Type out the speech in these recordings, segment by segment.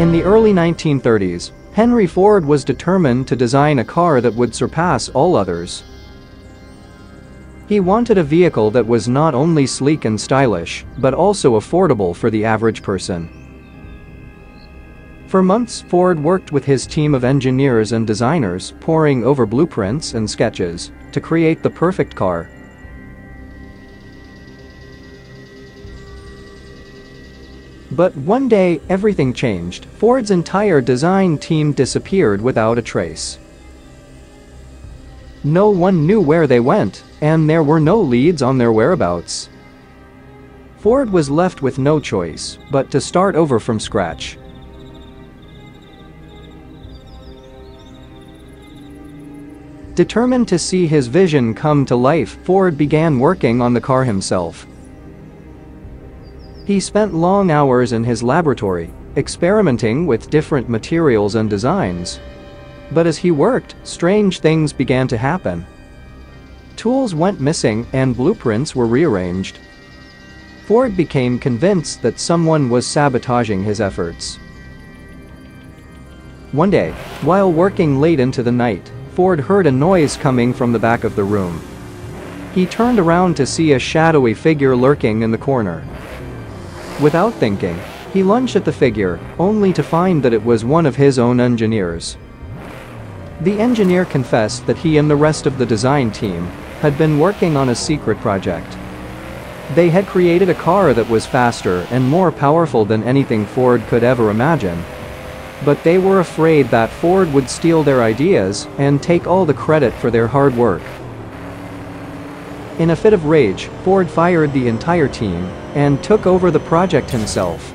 In the early 1930s, Henry Ford was determined to design a car that would surpass all others. He wanted a vehicle that was not only sleek and stylish, but also affordable for the average person. For months, Ford worked with his team of engineers and designers, poring over blueprints and sketches to create the perfect car. But one day, everything changed. Ford's entire design team disappeared without a trace. No one knew where they went, and there were no leads on their whereabouts. Ford was left with no choice but to start over from scratch. Determined to see his vision come to life, Ford began working on the car himself. He spent long hours in his laboratory, experimenting with different materials and designs. But as he worked, strange things began to happen. Tools went missing and blueprints were rearranged. Ford became convinced that someone was sabotaging his efforts. One day, while working late into the night, Ford heard a noise coming from the back of the room. He turned around to see a shadowy figure lurking in the corner. Without thinking, he lunged at the figure, only to find that it was one of his own engineers. The engineer confessed that he and the rest of the design team had been working on a secret project. They had created a car that was faster and more powerful than anything Ford could ever imagine. But they were afraid that Ford would steal their ideas and take all the credit for their hard work. In a fit of rage, Ford fired the entire team and took over the project himself.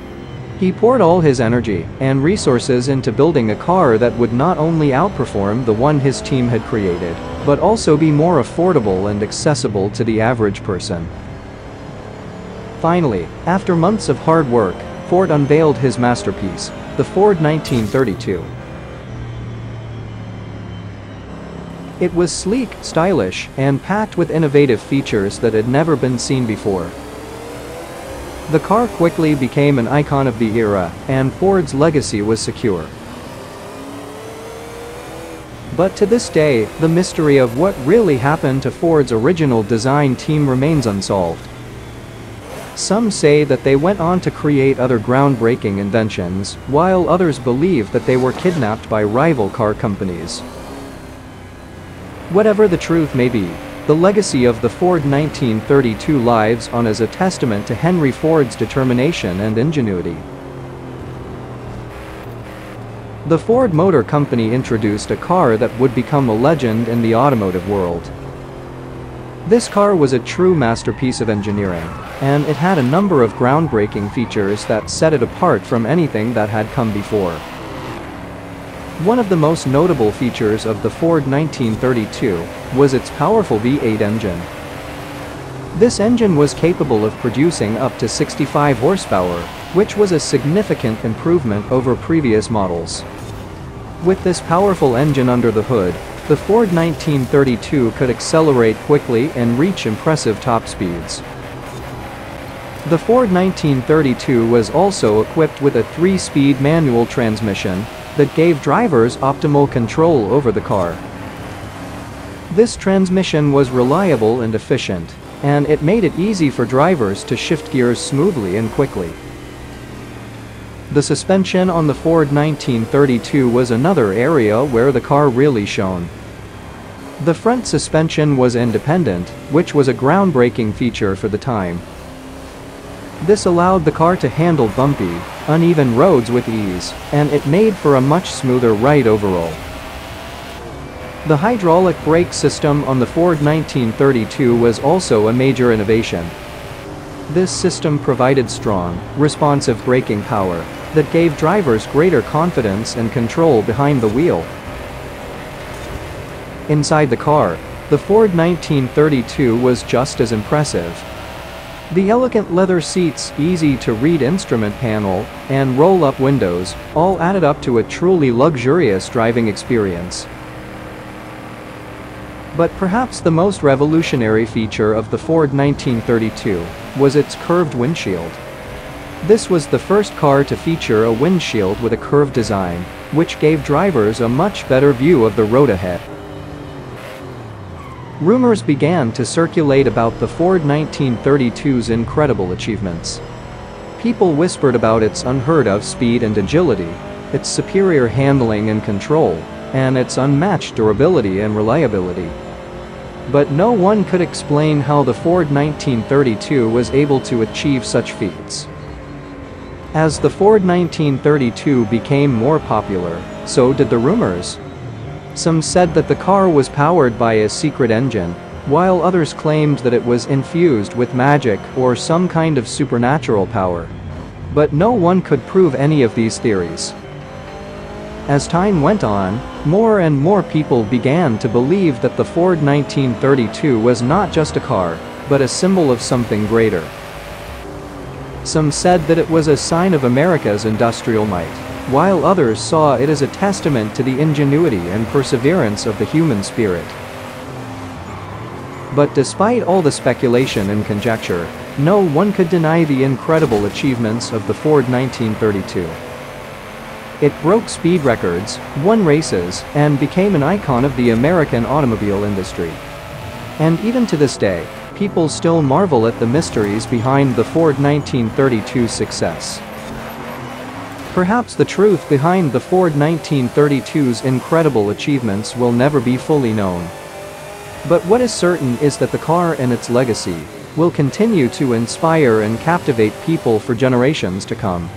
He poured all his energy and resources into building a car that would not only outperform the one his team had created, but also be more affordable and accessible to the average person. Finally, after months of hard work, Ford unveiled his masterpiece, the Ford 1932. It was sleek, stylish, and packed with innovative features that had never been seen before. The car quickly became an icon of the era, and Ford's legacy was secure. But to this day, the mystery of what really happened to Ford's original design team remains unsolved. Some say that they went on to create other groundbreaking inventions, while others believe that they were kidnapped by rival car companies. Whatever the truth may be, the legacy of the Ford 1932 lives on as a testament to Henry Ford's determination and ingenuity. The Ford Motor Company introduced a car that would become a legend in the automotive world. This car was a true masterpiece of engineering, and it had a number of groundbreaking features that set it apart from anything that had come before. One of the most notable features of the Ford 1932 was its powerful V8 engine. This engine was capable of producing up to 65 horsepower, which was a significant improvement over previous models. With this powerful engine under the hood, the Ford 1932 could accelerate quickly and reach impressive top speeds. The Ford 1932 was also equipped with a 3-speed manual transmission that gave drivers optimal control over the car. This transmission was reliable and efficient, and it made it easy for drivers to shift gears smoothly and quickly. The suspension on the Ford 1932 was another area where the car really shone. The front suspension was independent, which was a groundbreaking feature for the time. This allowed the car to handle bumpy, uneven roads with ease, and it made for a much smoother ride overall. The hydraulic brake system on the Ford 1932 was also a major innovation. This system provided strong, responsive braking power that gave drivers greater confidence and control behind the wheel. Inside the car, the Ford 1932 was just as impressive. The elegant leather seats, easy-to-read instrument panel, and roll-up windows all added up to a truly luxurious driving experience. But perhaps the most revolutionary feature of the Ford 1932 was its curved windshield. This was the first car to feature a windshield with a curved design, which gave drivers a much better view of the road ahead. Rumors began to circulate about the Ford 1932's incredible achievements. People whispered about its unheard-of speed and agility, its superior handling and control, and its unmatched durability and reliability. But no one could explain how the Ford 1932 was able to achieve such feats. As the Ford 1932 became more popular, so did the rumors. Some said that the car was powered by a secret engine, while others claimed that it was infused with magic or some kind of supernatural power. But no one could prove any of these theories. As time went on, more and more people began to believe that the Ford 1932 was not just a car, but a symbol of something greater. Some said that it was a sign of America's industrial might, while others saw it as a testament to the ingenuity and perseverance of the human spirit. But despite all the speculation and conjecture, no one could deny the incredible achievements of the Ford 1932. It broke speed records, won races, and became an icon of the American automobile industry. And even to this day, people still marvel at the mysteries behind the Ford 1932's success. Perhaps the truth behind the Ford 1932's incredible achievements will never be fully known. But what is certain is that the car and its legacy will continue to inspire and captivate people for generations to come.